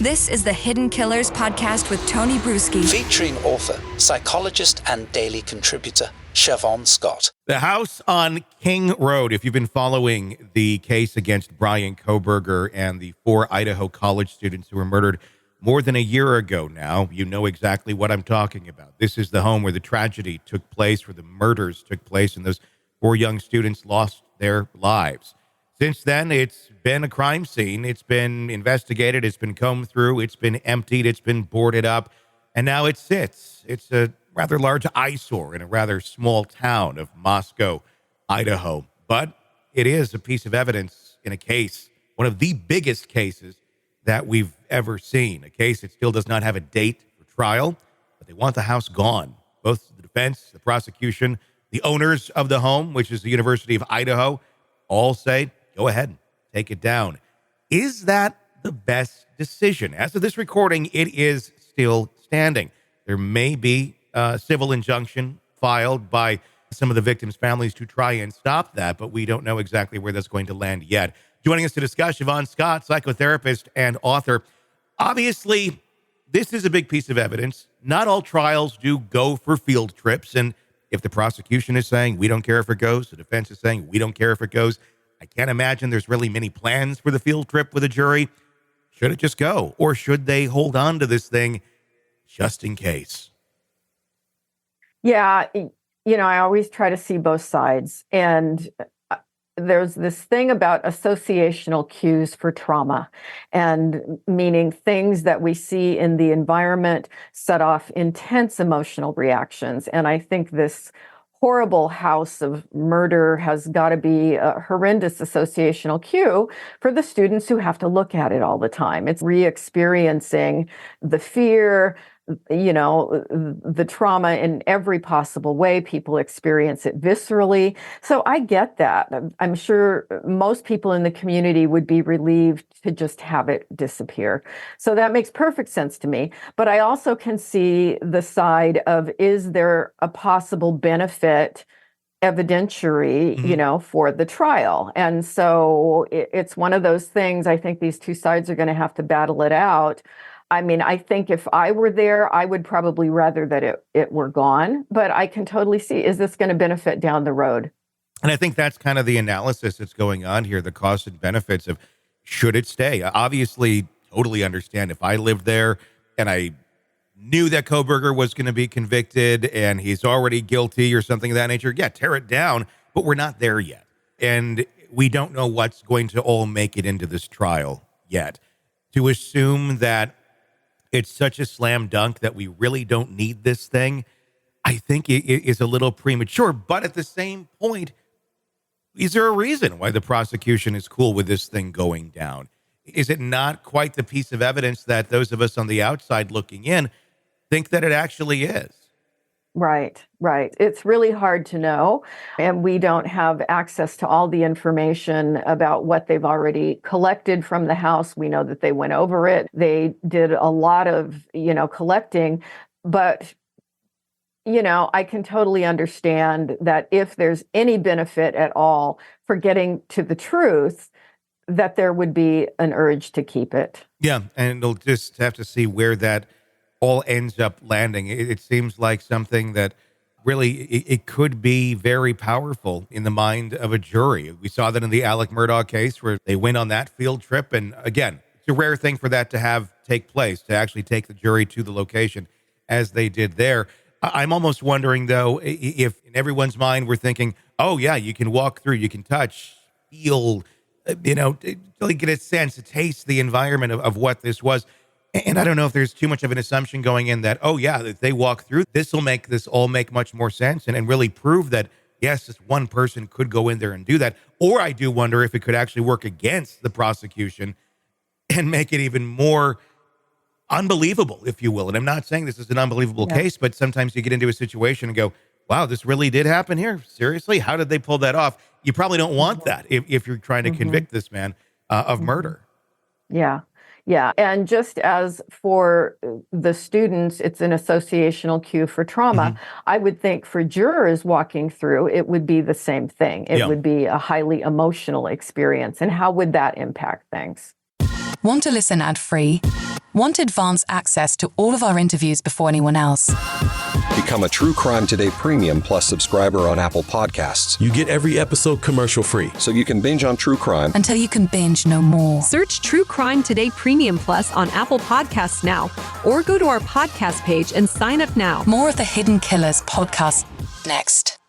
This is the Hidden Killers podcast with Tony Brueski. Featuring author, psychologist, and daily contributor, Shavaun Scott. The house on King Road, if you've been following the case against Bryan Kohberger and the 4 Idaho college students who were murdered more than a year ago now, you know exactly what I'm talking about. This is the home where the tragedy took place, where the murders took place, and those 4 young students lost their lives. Since then, it's been a crime scene. It's been investigated. It's been combed through. It's been emptied. It's been boarded up. And now it sits. It's a rather large eyesore in a rather small town of Moscow, Idaho. But it is a piece of evidence in a case, one of the biggest cases that we've ever seen. A case that still does not have a date for trial, but they want the house gone. Both the defense, the prosecution, the owners of the home, which is the University of Idaho, all say, go ahead, take it down. Is that the best decision? As of this recording, it is still standing. There may be a civil injunction filed by some of the victims' families to try and stop that, but we don't know exactly where that's going to land yet. Joining us to discuss, Shavaun Scott, psychotherapist and author. Obviously, this is a big piece of evidence. Not all trials do go for field trips, and if the prosecution is saying, we don't care if it goes, the defense is saying, we don't care if it goes, I can't imagine there's really many plans for the field trip with a jury. Should it just go? Or should they hold on to this thing just in case? Yeah, I always try to see both sides. And there's this thing about associational cues for trauma, and meaning things that we see in the environment set off intense emotional reactions. And I think this horrible house of murder has got to be a horrendous associational cue for the students who have to look at it all the time. It's re-experiencing the fear, the trauma in every possible way. People experience it viscerally. So I get that. I'm sure most people in the community would be relieved to just have it disappear. So that makes perfect sense to me. But I also can see the side of, is there a possible benefit evidentiary, for the trial? And so it's one of those things. I think these two sides are going to have to battle it out. I mean, I think if I were there, I would probably rather that it were gone, but I can totally see, is this going to benefit down the road? And I think that's kind of the analysis that's going on here, the costs and benefits of should it stay? I obviously totally understand if I lived there and I knew that Kohberger was going to be convicted and he's already guilty or something of that nature. Yeah, tear it down, but we're not there yet. And we don't know what's going to all make it into this trial yet. To assume that it's such a slam dunk that we really don't need this thing, I think it is a little premature. But at the same point, is there a reason why the prosecution is cool with this thing going down? Is it not quite the piece of evidence that those of us on the outside looking in think that it actually is? Right. It's really hard to know. And we don't have access to all the information about what they've already collected from the house. We know that they went over it. They did a lot of, collecting. But, I can totally understand that if there's any benefit at all for getting to the truth, that there would be an urge to keep it. Yeah. And they'll just have to see where that all ends up landing. It seems like something that really, it could be very powerful in the mind of a jury. We saw that in the Alec Murdaugh case where they went on that field trip. And again, it's a rare thing for that to take place, to actually take the jury to the location as they did there. I'm almost wondering, though, if in everyone's mind we're thinking, oh, yeah, you can walk through, you can touch, feel, really get a sense, a taste the environment of what this was. And I don't know if there's too much of an assumption going in that, oh, yeah, if they walk through, this will make this all make much more sense and really prove that, yes, this one person could go in there and do that. Or I do wonder if it could actually work against the prosecution and make it even more unbelievable, if you will. And I'm not saying this is an unbelievable case, but sometimes you get into a situation and go, wow, this really did happen here. Seriously? How did they pull that off? You probably don't want that if you're trying to convict this man of murder. Yeah. And just as for the students, it's an associational cue for trauma. I would think for jurors walking through, it would be the same thing. It would be a highly emotional experience. And how would that impact things? Want to listen ad-free? Want advance access to all of our interviews before anyone else? Become a True Crime Today Premium Plus subscriber on Apple Podcasts. You get every episode commercial-free. So you can binge on true crime Until you can binge no more. Search True Crime Today Premium Plus on Apple Podcasts now, or go to our podcast page and sign up now. More of the Hidden Killers podcast next.